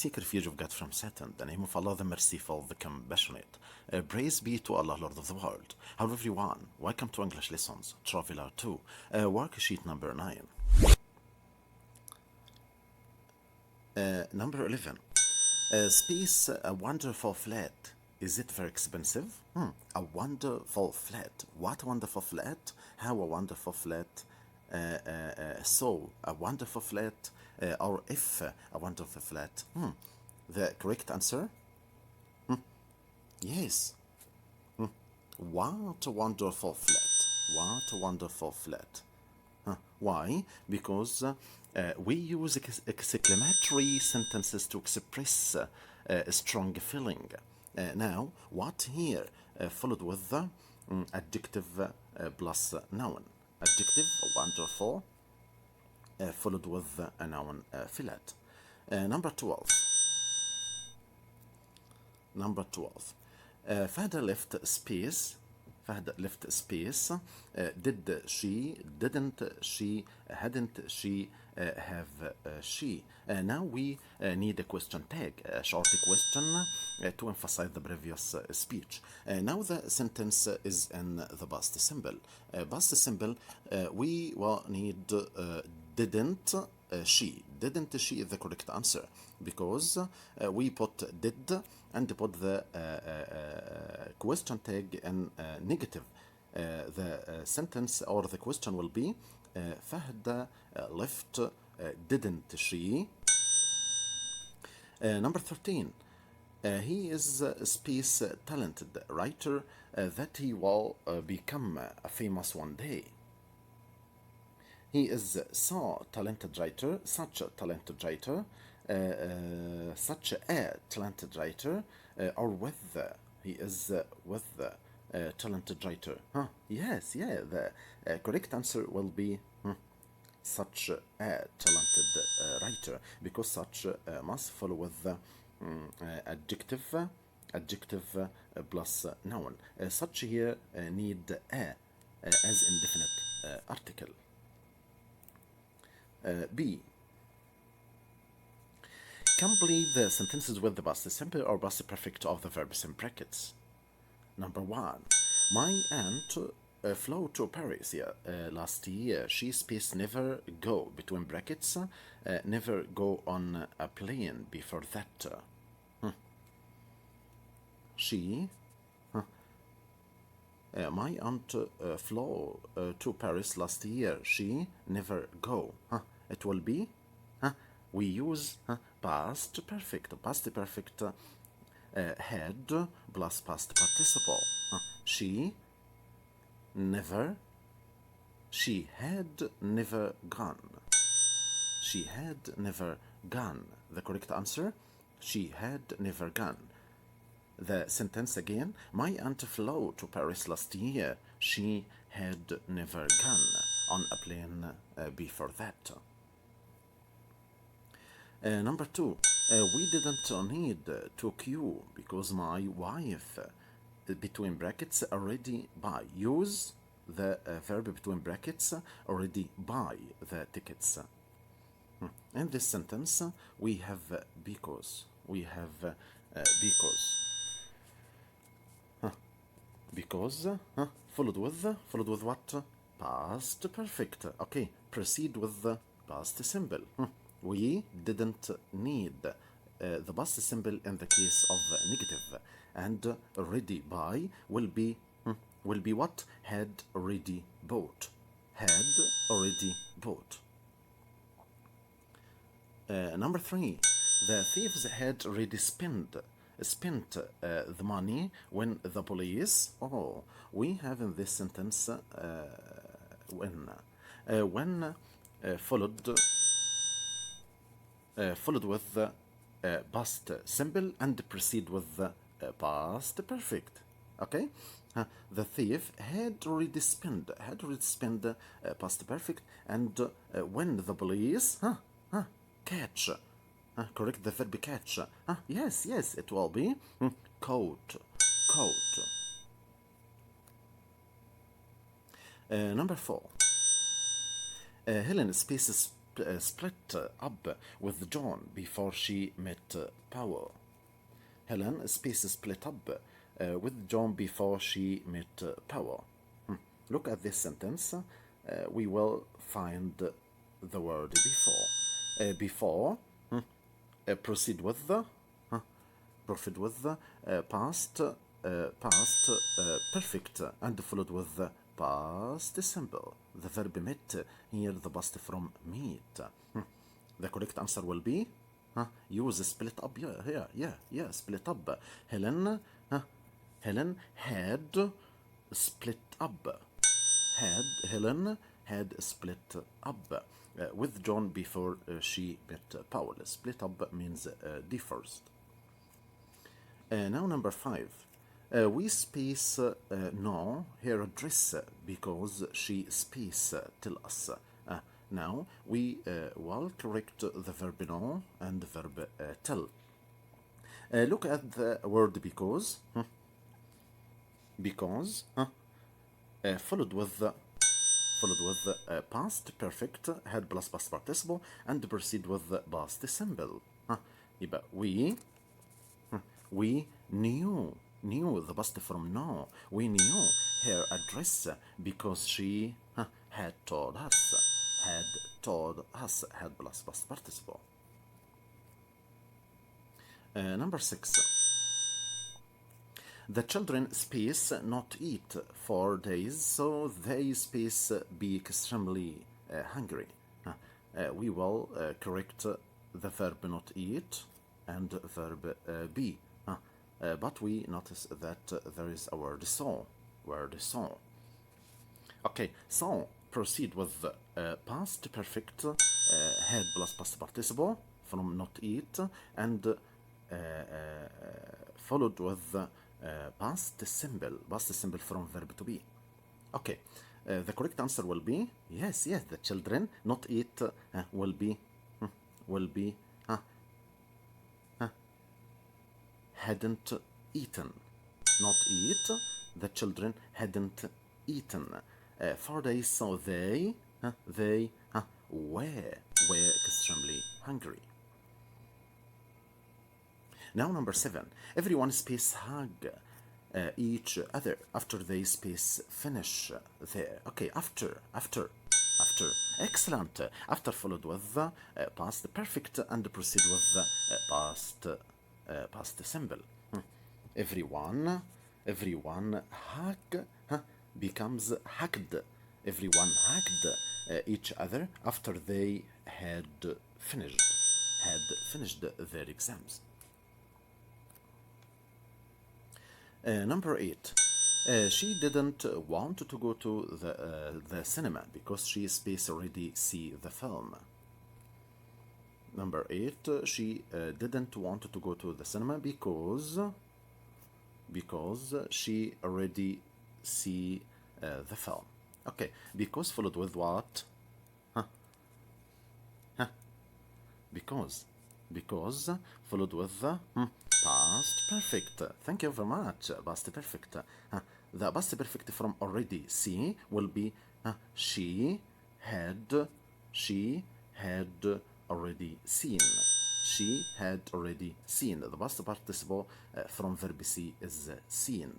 seek refuge of God from Satan. The name of Allah, the merciful, the compassionate. Praise be to Allah, Lord of the world. Hello everyone, welcome to English Lessons, Traveler 2, worksheet number 9. Number 11. Space, a wonderful flat. Is it very expensive? A wonderful flat. What a wonderful flat? How a wonderful flat? So, a wonderful flat, or if a wonderful flat. The correct answer? Yes. What a wonderful flat. What a wonderful flat. Why? Because we use exclamatory sentences to express a strong feeling. Now, what here followed with the adjective plus noun. Adjective, wonderful, followed with a noun, flat. Number 12. Number 12. Fahda left space. Fahda left space. Did she, didn't she, hadn't she, have she. Now we need a question tag, a short question to emphasize the previous speech. Now the sentence is in the past simple. Past simple, we will need didn't she. Didn't she is the correct answer because we put did and put the question tag in negative. The sentence or the question will be Fahda left, didn't she? Number 13. He is a space talented writer that he will become famous one day. He is so talented writer, such a talented writer, such a talented writer, or with he is with the talented writer. Yes, yeah, the correct answer will be such a talented writer, because such must follow with the adjective plus noun. Such here need a as indefinite article. B. Complete the sentences with the past simple or past perfect of the verbs in brackets. Number 1. My aunt flew to Paris last year. She space never go between brackets, never go on a plane before that. She. My aunt flew to Paris last year. She never go. It will be. We use past perfect. Past perfect had plus past participle. She never. She had never gone. She had never gone. The correct answer? She had never gone. The sentence again. My aunt flew to Paris last year. She had never gone on a plane before that. Number 2. We didn't need to queue because my wife, between brackets, already buy. Use the verb between brackets, already buy the tickets. In this sentence, we have because. We have because. Because followed with what? Past perfect. Okay, proceed with the past simple. We didn't need the past simple in the case of negative, and ready by will be what? Had already bought. Had already bought. Number 3. The thieves had already spent the money when the police. We have in this sentence when followed with the past simple and proceed with the past perfect. Okay, the thief had already spent past perfect, and when the police catch. Correct the verb catch. Yes, it will be caught. Number 4. Helen spaces split up with John before she met Powell. Helen space split up with John before she met Powell. Look at this sentence. We will find the word before. Before, proceed with the past perfect and followed with the past simple. The verb met here the past from meet. The correct answer will be use split up. Yeah, split up. Helen had split up. Helen had split up with John before she met Paul. Split up means differs. Now number 5. We space no her address because she space tell us. Now we will correct the verb know and the verb tell. Look at the word because. Because followed with past perfect had plus past participle and proceed with the past simple. يبقى we knew the past from know. We knew her address because she had told us. Had plus past participle. Number 6. The children space not eat for days, so they space be extremely hungry. We will correct the verb not eat and verb be. But we notice that there is a word so. Okay, so proceed with past perfect had plus past participle from not eat and followed with past simple from verb to be. Okay, the correct answer will be yes. The children not eat will be hadn't eaten. Not eat. The children hadn't eaten 4 days, so they were extremely hungry. Now number 7. Everyone space hug each other after they space finish there. Okay, after. Excellent. After followed with the past perfect and proceed with the past simple. Everyone hug becomes hugged. Everyone hugged each other after they had finished their exams. Number 8. She didn't want to go to the cinema because she space already see the film. Number 8. She didn't want to go to the cinema because she already see the film. Okay, because followed with what? Because followed with the past perfect. Thank you very much. Past perfect. The past perfect from already see will be she had already seen. She had already seen. The past participle from verb see is seen.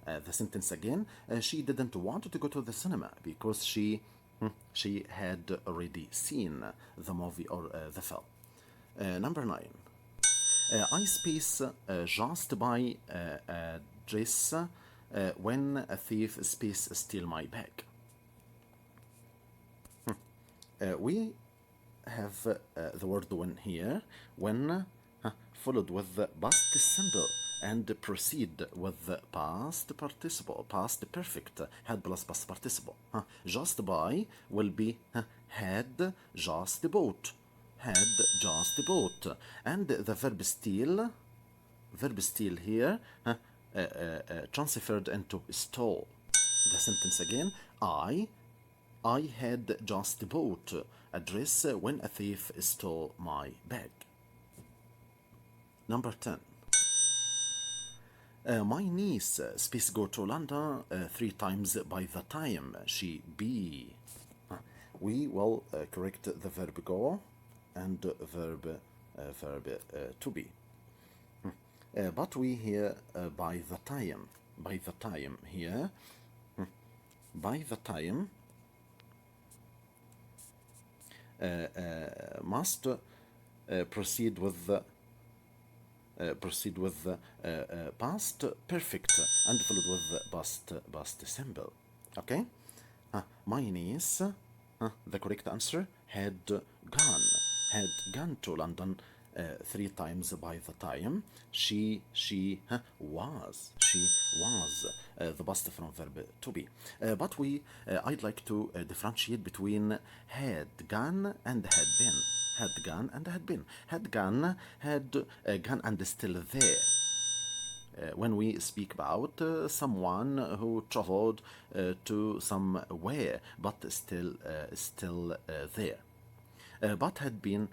The sentence again. She didn't want to go to the cinema because she had already seen the movie or the film. Number 9. I space just by address when a thief space steal my bag. We have the word when here. When followed with the past simple and proceed with the past participle, past perfect, had plus past participle. Just by will be had just bought. Had just bought. And the verb steal here transferred into stole. The sentence again. I had just bought address when a thief stole my bag. Number 10. My niece space go to London 3 times by the time she be. we will correct the verb go and verb to be. But we here by the time here, by the time must proceed with the past perfect and followed with the past simple. Okay. My niece, the correct answer, had gone to London 3 times by the time she was the past from verb to be. But I'd like to differentiate between had gone and had been. Had gone and had been. Had gone, gone and still there. When we speak about someone who traveled to somewhere but still there. But had been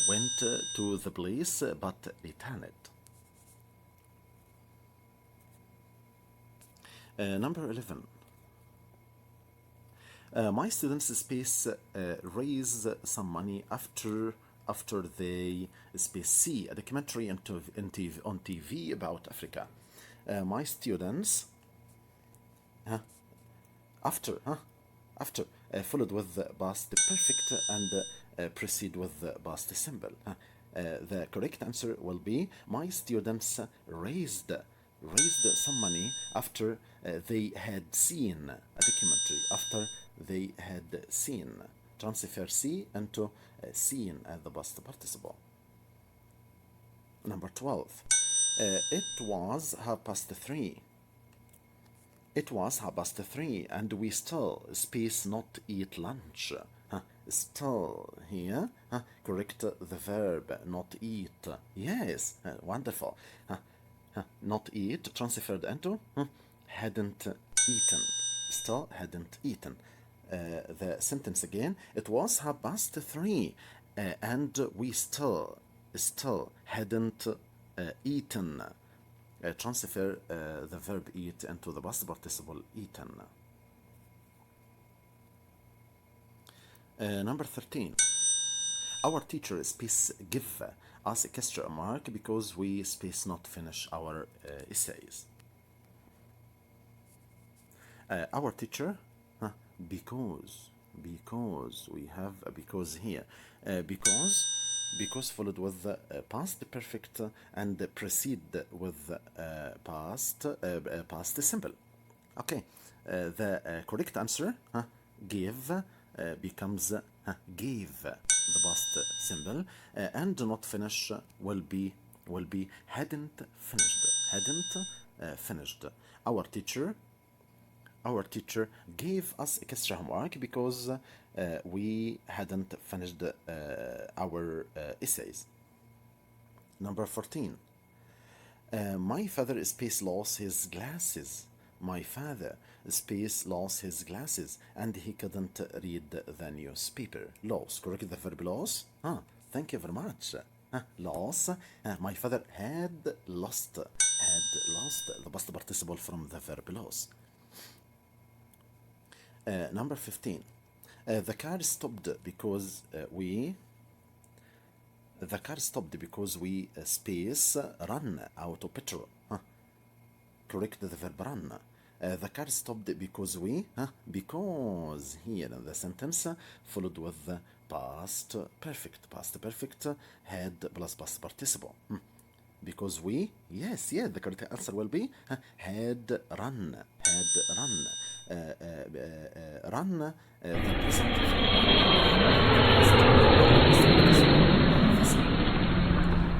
went to the place but returned. Number 11. My students space raise some money after they space see a documentary on TV about Africa. My students after followed with the past perfect and proceed with the past simple. The correct answer will be my students raised some money after they had seen a documentary. After they had seen. Transfer see into seen as the past participle. Number 12. It was 3:30. It was 3:30 and we still space not eat lunch. Still here, correct the verb not eat. Yes, wonderful. Not eat transferred into hadn't eaten. Still hadn't eaten. The sentence again. It was 3:30 and we still hadn't eaten. Transfer the verb eat into the past participle eaten. Number 13. Our teacher space give us a extra mark because we space not finish our essays. Our teacher, because we have a because here. Because followed with past perfect and proceed with past simple. Okay, the correct answer give becomes gave the past symbol and not finish will be hadn't finished. Our teacher gave us extra homework because we hadn't finished our essays. Number 14. My father space lost his glasses. My father space lost his glasses and he couldn't read the newspaper. Loss, correct the verb loss? Thank you very much. Loss. My father had lost the past participle from the verb loss. Number 15. The car stopped because we space run out of petrol. Correct the verb run. The car stopped because because here in the sentence followed with the past perfect had plus past participle. Because we, yes, the correct answer will be had run. Run, the present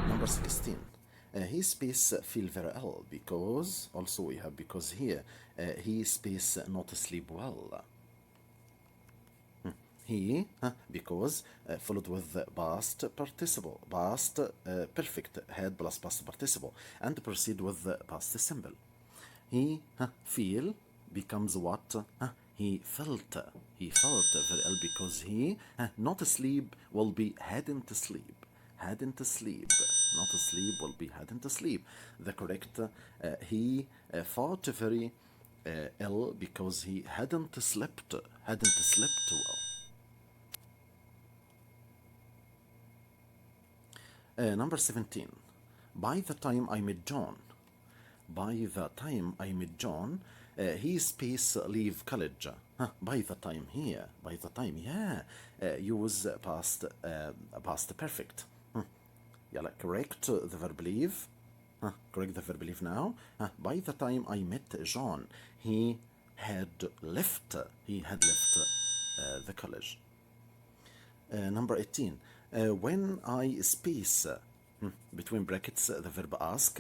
Number 16. He space feel very ill because, also we have because here, he space not sleep well. He, because, followed with the past participle, past perfect, had plus past participle, and proceed with the past simple. He, feel, becomes what? He felt very ill because he, not sleep will be hadn't sleep. Not sleep will be hadn't sleep. The correct, he felt very ill because he hadn't slept well. Number 17. By the time I met John. By the time I met John, he space leave college. By the time here, by the time, yeah. Use past perfect. Yeah, correct the verb leave. Correct the verb leave now. By the time I met John, he had left. The college. Number 18. When I space between brackets the verb ask,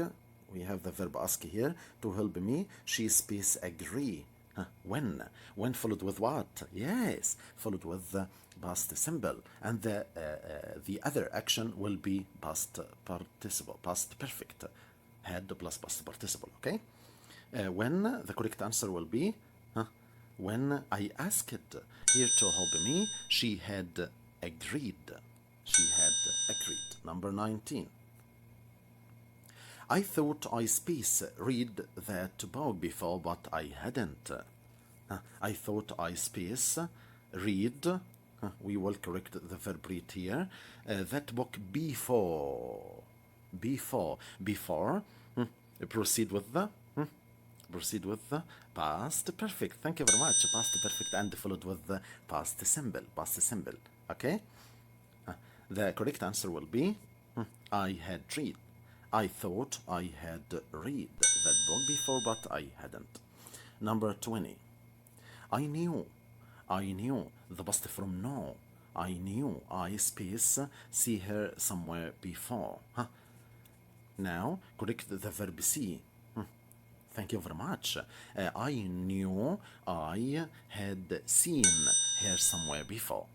we have the verb ask here to help me. She space agree. When? When followed with what? Yes, followed with the past simple, and the other action will be past participle, past perfect, had plus past participle. Okay. When the correct answer will be when I asked here to help me, she had agreed. She had agreed. Number 19. I thought I space read that book before, but I hadn't. I thought I space read. We will correct the verb read here. That book before. Before. Proceed with the. Proceed with the past perfect. Thank you very much. Past perfect and followed with the past simple. Past simple. Okay. The correct answer will be I had read. I thought I had read that book before, but I hadn't. Number 20. I knew the past from know. I knew I space see her somewhere before. Now correct the verb see. Thank you very much. I knew I had seen her somewhere before.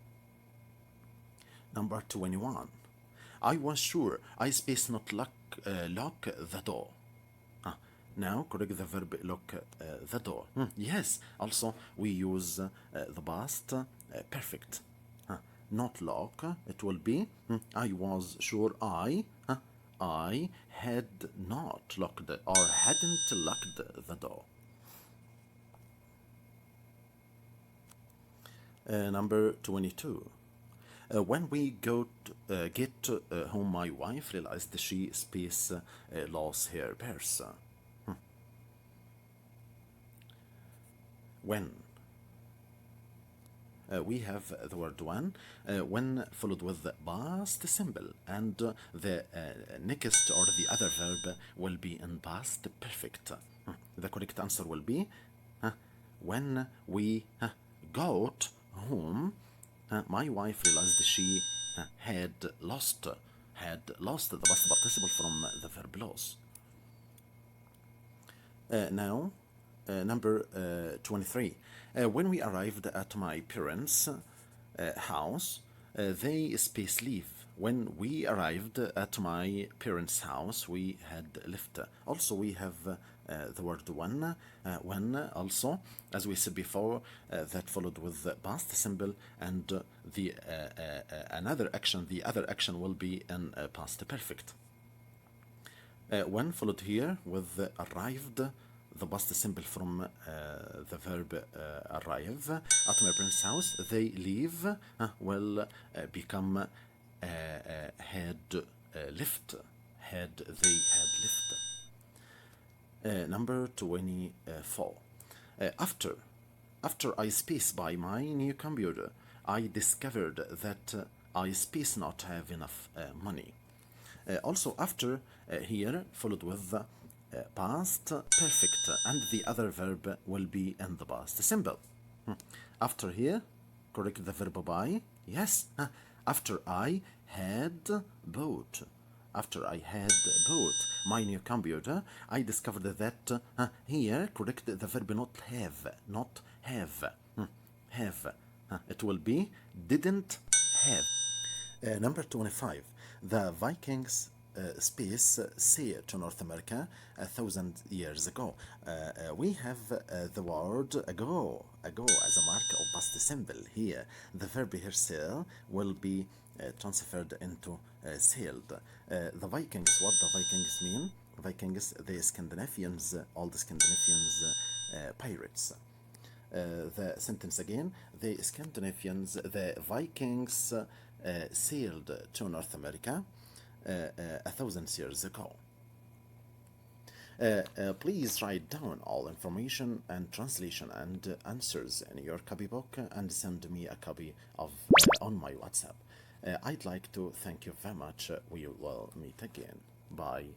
Number 21. I was sure I space not lock the door. Now correct the verb lock the door. Yes, also we use the past perfect. Not lock, it will be I was sure I had not locked or hadn't locked the door. Number 22. When we get home, my wife realized she space lost her purse. When we have the word when followed with the past simple, and the next or the other verb will be in past perfect. The correct answer will be when we got home, my wife realized she had lost the past participle from the verb loss. Now, number 23. When we arrived at my parents' house, they space leave. When we arrived at my parents' house, we had left. Also, we have the word when also, as we said before, that followed with the past simple, and the another action, the other action will be in past perfect. When followed here with the arrived, the past simple from the verb arrive at my parents' house, they leave will become had left. They had left. Number 24. After I space by my new computer, I discovered that I space not have enough money. Also after here followed with the past perfect, and the other verb will be in the past simple. After here, correct the verb by. Yes, after I had bought. After I had bought my new computer, I discovered that here correct the verb not have. Have. It will be didn't have. Number 25. The Vikings space sailed to North America 1,000 years ago. We have the word ago as a mark of past simple here. The verb here sail will be transferred into sailed. The Vikings, what the Vikings mean? Vikings, the Scandinavians, all the Scandinavians pirates. The sentence again, the Scandinavians, the Vikings sailed to North America a thousand years ago. Please write down all information and translation and answers in your copybook and send me a copy of on my WhatsApp. I'd like to thank you very much. We will meet again. Bye.